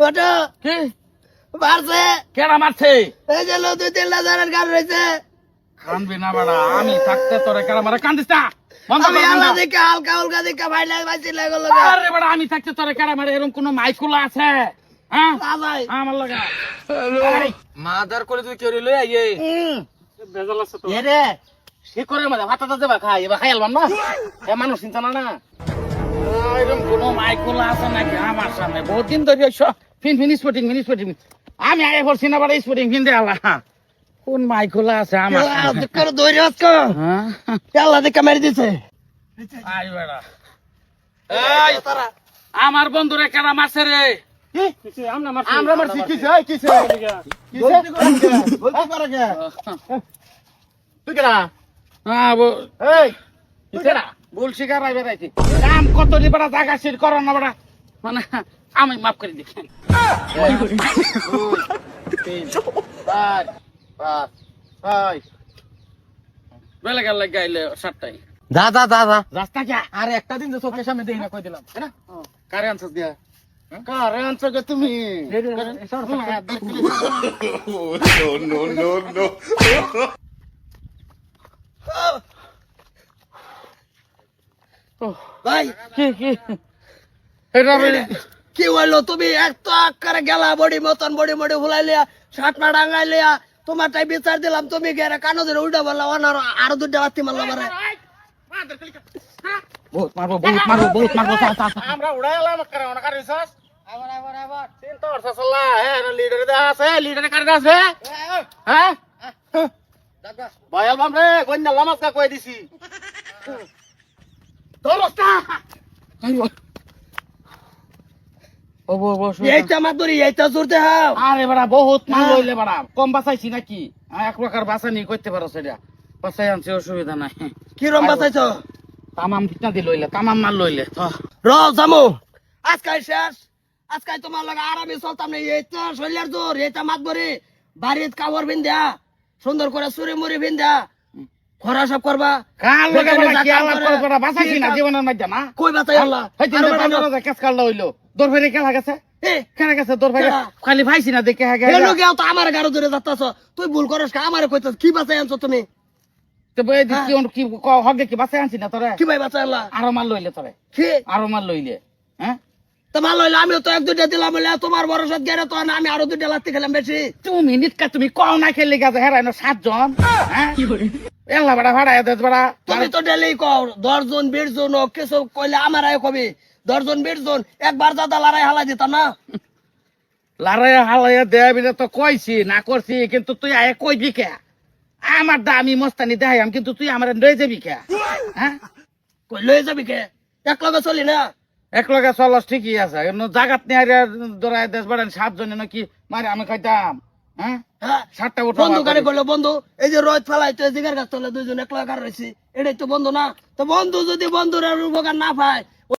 ওটা কি মারছে কেডা মারছে এই যে লো 2-3টা জারের গান রয়েছে কানবি না বাড়া আমি থাকতে তোরে কেডা মারে কান্দিস না বন্ধ আমি কর আল্লাহ বন্ধ। দেখে হালকা হালকা দেখে ভাইলা বাইছে লাগলো আরে বাড়া আমি থাকতে তোরে কেডা মারে এরকম কোন মাইকুলা আছে হ্যাঁ ভাই আমার লাগা মাদার করে তুই কেউ লই আইয়ে বেজাল আছে তো এ রে সে করে মাদা ভাতটা দেবা খাই এবার খাই আলবাম না এ মানুষ চিন্তা না না এরকম কোন মাইকুলা আছে নাকি আমার সামনে বহুত দিন ধরে ফিন স্পটিং আমি আগে পড়ছি না বাড়া স্পটিং ফিন দিয়ে আল্লাহ কোন মাইকুলা আছে আমার সামনে? করে দৌড়ে আজকে হ্যাঁ আল্লাহ দেখে মেরে দিছে আই বেড়া এই তারা আমার বন্ধুরে কেডা মারছে রে আমরা মারছি কিছে কিছে বলতে পারে কে তুই কেডা হ্যাঁ এই তুই কেডা ভুল শিকার আইবে রাইছি কাম কত দি বড় জায়গা সিট করো না বড় মানে আমি মাফ করে দেখেন চার পাঁচ ছয় বেলা গেল গাইলে সাতটাই যা যা যা যা রাস্তা কে আরে একটা দিন তো চোখের সামনে দেখি না কই দিলাম হ্যাঁ কারে আনছস দিয়া কারে আনছো গে তুমি ভাই কি এটা কি হইলো তুমি এত আকারে গেলা বডি মতন বডি ফুলাইলিয়া শার্ট পা ডাঙ্গাইলিয়া তোমার তাই বিচার দিলাম তুমি গেরে কানো ধরে উল্টা বললা অনার আর দুইটা বাতি মারলা মারে বহুত মারবো আমরা উড়াই এলাম করে অন করে রিসার্চ আবার চিন্তা করছ সাল্লা হ্যাঁ লিডার দা আছে লিডারে কারে আছে হ্যাঁ বয়াল বাম রে গন্ডা লামাসকা কই দিছি দরস্তা ও এইটা মাদুরি এইটা জোরতে হাও আরে বড়া বহুত মাল লইলে বড়া কম বাঁচাইছি নাকি এক প্রকার বাঁচানি করতে পারো সেটা বাঁচাই আনছে অসুবিধা নাই কি রম বাঁচাইছ তামাম ফিটনা দি লইলে তামাম মাল লইলে র জামু আজকাল শেষ আজকাল তোমার লাগে আরামে চলতাম না এইটা শৈলার জোর এইটা মাদুরি বাড়িত কাপড় বিন্দা সুন্দর করে চুরি মুড়ি বিন্দা খরা সব করবা কাল লগে বেকারে বড়া কি যা কাম আলাপ করে, করে বড়া বাঁচাইছি না কি জীবনের মধ্যে না কই বাঁচাই আল্লাহ এই তিন পাঁচ কেস কাল হইলো দর ফেরে খেলা গেছে কেন গেছে দর ফেরে কেলা? খালি ভাইছি না দেখে হ্যাঁ হেলো গেও তো আমার গাড়ো ধরে যাচ্তাছ তুই ভুল করস কা আমারে কইতাছ কি বাঁচাই আনছো তুমি তো বই কি কি হগে কি বাঁচাই আনছি না তোরে কি ভাই বাঁচাই আল্লাহ আরো মাল লইলে তোরে কি আরো মাল লইলে হ্যাঁ তো ভালো হইলো আমিও তো এক দুইটা দিলাম বলে তোমার ভরসা গেলে তো না আমি আরো দুইটা লাগতে খেলাম বেশি তুমি নিটকা তুমি কও না খেলে গেছে হেরাইনো 7 জন হ্যাঁ এলা বড়া ভাড়া দেস বড়া তুমি তো ডেলি কও 10 জন 20 জন ও কিছু কইলে আমার আয় কবি 10 জন 20 জন একবার দাদা লড়াই হালা দিতাম না লারাইয়া হালাইয়া দেবি তো কইছি না করছি কিন্তু তুই আয় কইবি কে আমার দামি মস্তানি দেখাইম কিন্তু তুই আমার লয়ে যাবি কে হ্যাঁ কই লয়ে যাবি কে এক লগে চলি না এক লগে চলস ঠিকই আছে জাগাত নিয়ে দৌড়াই দেশ বাড়েন 7 জনে নাকি মারে আমি খাইতাম হ্যাঁ হ্যাঁ 7টা উঠা বন্ধু গাড়ি করলো বন্ধু এই যে রোদ ফেলাই তো জিগার গাছ তলে দুইজন এক লগে রয়েছি এটাই তো বন্ধু না তো বন্ধু যদি বন্ধুর উপকার না পায়